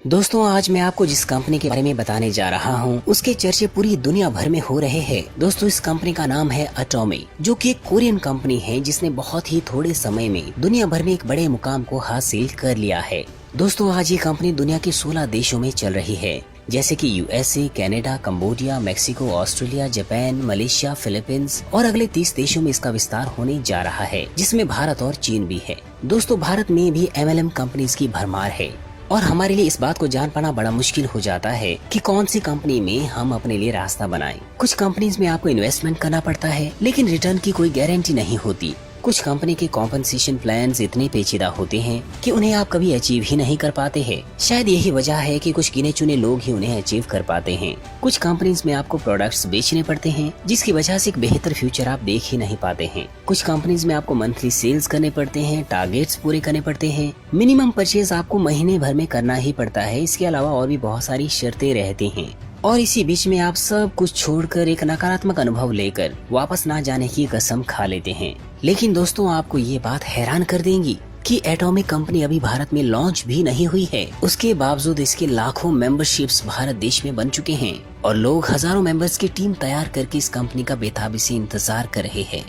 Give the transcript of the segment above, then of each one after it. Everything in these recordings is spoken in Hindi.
दोस्तों आज मैं आपको जिस कंपनी के बारे में बताने जा रहा हूँ उसके चर्चे पूरी दुनिया भर में हो रहे हैं। दोस्तों इस कंपनी का नाम है अटोमी, जो कि एक कोरियन कंपनी है जिसने बहुत ही थोड़े समय में दुनिया भर में एक बड़े मुकाम को हासिल कर लिया है। दोस्तों आज ये कंपनी दुनिया के 16 देशों में चल रही है, जैसे कि USA, Canada, Cambodia, Mexico, Australia, Japan, Malaysia, Philippines और अगले 30 देशों में इसका विस्तार होने जा रहा है, जिसमें भारत और चीन भी है। दोस्तों भारत में भी एमएलएम कंपनीज की भरमार है और हमारे लिए इस बात को जान पाना बड़ा मुश्किल हो जाता है कि कौन सी कंपनी में हम अपने लिए रास्ता बनाएं। कुछ कंपनीज में आपको इन्वेस्टमेंट करना पड़ता है, लेकिन रिटर्न की कोई गारंटी नहीं होती। कुछ कंपनी के कॉम्पनसेशन प्लान्स इतने पेचीदा होते हैं कि उन्हें आप कभी अचीव ही नहीं कर पाते हैं। शायद यही वजह है कि कुछ गिने चुने लोग ही उन्हें अचीव कर पाते हैं। कुछ कंपनीज में आपको प्रोडक्ट्स बेचने पड़ते हैं, जिसकी वजह से एक बेहतर फ्यूचर आप देख ही नहीं पाते हैं। कुछ कंपनीज में आपको मंथली सेल्स करने पड़ते हैं, टारगेट्स पूरे करने पड़ते हैं, मिनिमम परचेज आपको महीने भर में करना ही पड़ता है। इसके अलावा और भी बहुत सारी शर्तें रहती हैं और इसी बीच में आप सब कुछ छोड़कर एक नकारात्मक अनुभव लेकर वापस ना जाने की कसम खा लेते हैं। लेकिन दोस्तों आपको ये बात हैरान कर देंगी कि एटॉमिक कंपनी अभी भारत में लॉन्च भी नहीं हुई है। उसके बावजूद इसके लाखों मेंबरशिप्स भारत देश में बन चुके हैं और लोग हजारों मेंबर्स की टीम तैयार करके इस कंपनी का बेताबी से इंतजार कर रहे हैं।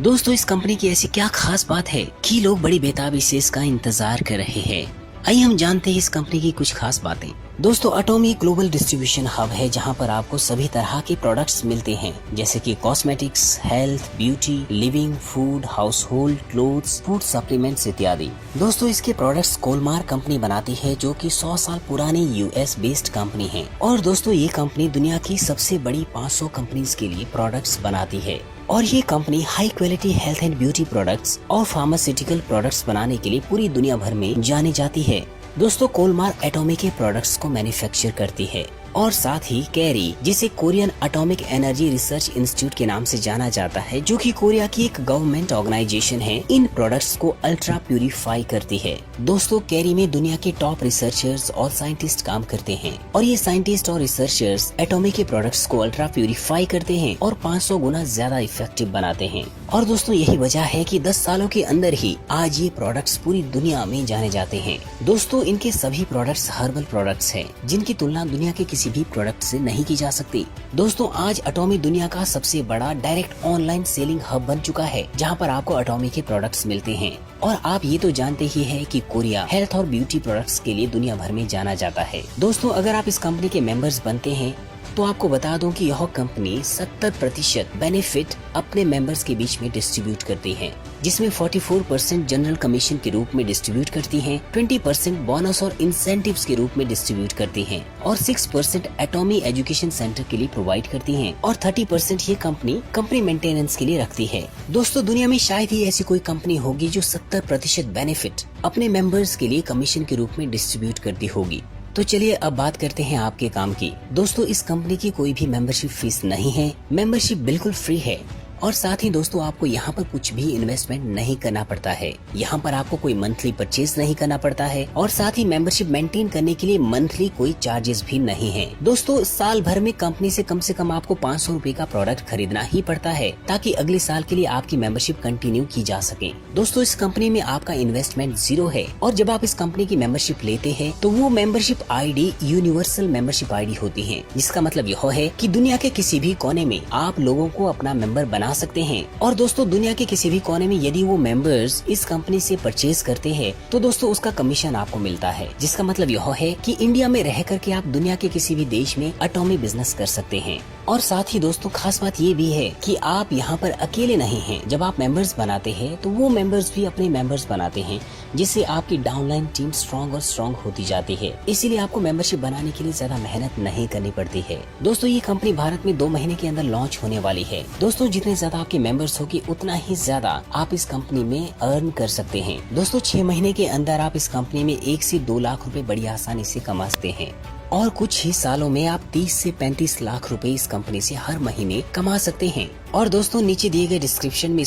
दोस्तों इस कंपनी की ऐसी क्या खास बात है कि लोग बड़ी बेताबी से इसका इंतजार कर रहे हैं। आइए हम जानते हैं इस कंपनी की कुछ खास बातें। दोस्तों अटोमी ग्लोबल डिस्ट्रीब्यूशन हब है, जहां पर आपको सभी तरह के प्रोडक्ट्स मिलते हैं, जैसे कि cosmetics, health, beauty, living, food, house hold, clothes, food supplements इत्यादि। दोस्तों इसके प्रोडक्ट्स कोलमार कंपनी बनाती है, जो कि 100 साल पुरानी यूएस बेस्ड कंपनी है। और दोस्तों ये कंपनी दुनिया की सबसे बड़ी 500 कंपनीज के लिए प्रोडक्ट्स बनाती है और ये company high quality health and beauty products और फार्मास्यूटिकल प्रोडक्ट्स बनाने के लिए पूरी दुनिया भर में जानी जाती है। दोस्तों कोलमार एटॉमी के प्रोडक्ट्स को मैन्युफैक्चर करती है और साथ ही कैरी, जिसे Korean atomic energy research institute के नाम से जाना जाता है, जो कि कोरिया की एक गवर्नमेंट ऑर्गेनाइजेशन है, इन प्रोडक्ट्स को अल्ट्रा प्यूरिफाई करती है। दोस्तों कैरी में दुनिया के टॉप रिसर्चर्स और साइंटिस्ट काम करते हैं और ये साइंटिस्ट और रिसर्चर्स एटॉमिक के प्रोडक्ट्स को अल्ट्रा प्यूरिफाई करते हैं और 500 गुना ज्यादा इफेक्टिव बनाते हैं। और दोस्तों यही वजह है कि 10 सालों के अंदर ही आज ये प्रोडक्ट्स पूरी दुनिया में जाने जाते हैं। दोस्तों इनके सभी प्रोडक्ट्स हर्बल प्रोडक्ट्स हैं, जिनकी तुलना दुनिया के किसी भी प्रोडक्ट से नहीं की जा सकती। दोस्तों आज अटोमी दुनिया का सबसे बड़ा डायरेक्ट ऑनलाइन सेलिंग हब बन चुका है, जहां पर आपको अटोमी के प्रोडक्ट्स मिलते हैं। और आप ये तो जानते ही हैं कि कोरिया हेल्थ और ब्यूटी प्रोडक्ट्स के लिए दुनिया भर में जाना जाता है। दोस्तों अगर आप इस कंपनी के मेंबर्स बनते हैं तो आपको बता दूं कि यह कंपनी 70% बेनिफिट अपने मेंबर्स के बीच में डिस्ट्रीब्यूट करती है, जिसमें 44% जनरल कमीशन के रूप में डिस्ट्रीब्यूट करती है, 20% बोनस और इंसेंटिव्स के रूप में डिस्ट्रीब्यूट करती है और 6% एटॉमी एजुकेशन सेंटर के लिए प्रोवाइड करती है और 30% ये कंपनी मेंटेनेंस के लिए रखती है। दोस्तों दुनिया में शायद ही ऐसी कोई कंपनी होगी जो 70% बेनिफिट अपने मेंबर्स के लिए कमीशन के रूप में डिस्ट्रीब्यूट करती होगी। तो चलिए अब बात करते हैं आपके काम की। दोस्तों इस कंपनी की कोई भी मेंबरशिप फीस नहीं है, मेंबरशिप बिल्कुल फ्री है और साथ ही दोस्तों आपको यहाँ पर कुछ भी इन्वेस्टमेंट नहीं करना पड़ता है। यहाँ पर आपको कोई मंथली परचेज नहीं करना पड़ता है और साथ ही मेंबरशिप मेंटेन करने के लिए मंथली कोई चार्जेस भी नहीं है। दोस्तों साल भर में कंपनी से कम आपको 500 रुपए का प्रोडक्ट खरीदना ही पड़ता है, ताकि अगले साल के लिए आपकी मेंबरशिप कंटिन्यू की जा सके। दोस्तों इस कंपनी में आपका इन्वेस्टमेंट 0 है और जब आप इस कंपनी की मेंबरशिप लेते हैं तो वो membership ID universal membership ID होती है, जिसका मतलब यह है कि दुनिया के किसी भी कोने में आप लोगों को अपना मेंबर बना सकते हैं। और दोस्तों दुनिया के किसी भी कोने में यदि वो मेंबर्स इस कंपनी से परचेज करते हैं तो दोस्तों उसका कमीशन आपको मिलता है, जिसका मतलब यह है कि इंडिया में रह करके आप दुनिया के किसी भी देश में एटॉमी बिजनेस कर सकते हैं। और साथ ही दोस्तों खास बात ये भी है कि आप यहाँ पर अकेले नहीं हैं। जब आप मेंबर्स बनाते हैं तो वो मेंबर्स भी अपने मेंबर्स बनाते हैं, जिससे आपकी डाउनलाइन टीम स्ट्रॉन्ग और स्ट्रॉन्ग होती जाती है। इसीलिए आपको मेंबरशिप बनाने के लिए ज्यादा मेहनत नहीं करनी पड़ती है। दोस्तों ये कंपनी भारत में 2 महीने के अंदर लॉन्च होने वाली है। दोस्तों जितने ज्यादा आपके मेंबर्स होगी उतना ही ज्यादा आप इस कंपनी में अर्न कर सकते हैं। दोस्तों 6 महीने के अंदर आप इस कंपनी में 1 से 2 लाख रुपए बड़ी आसानी से कमा सकते हैं और कुछ ही सालों में आप 30 से 35 लाख रुपए इस कंपनी से हर महीने कमा सकते हैं। और दोस्तों नीचे दिए गए डिस्क्रिप्शन में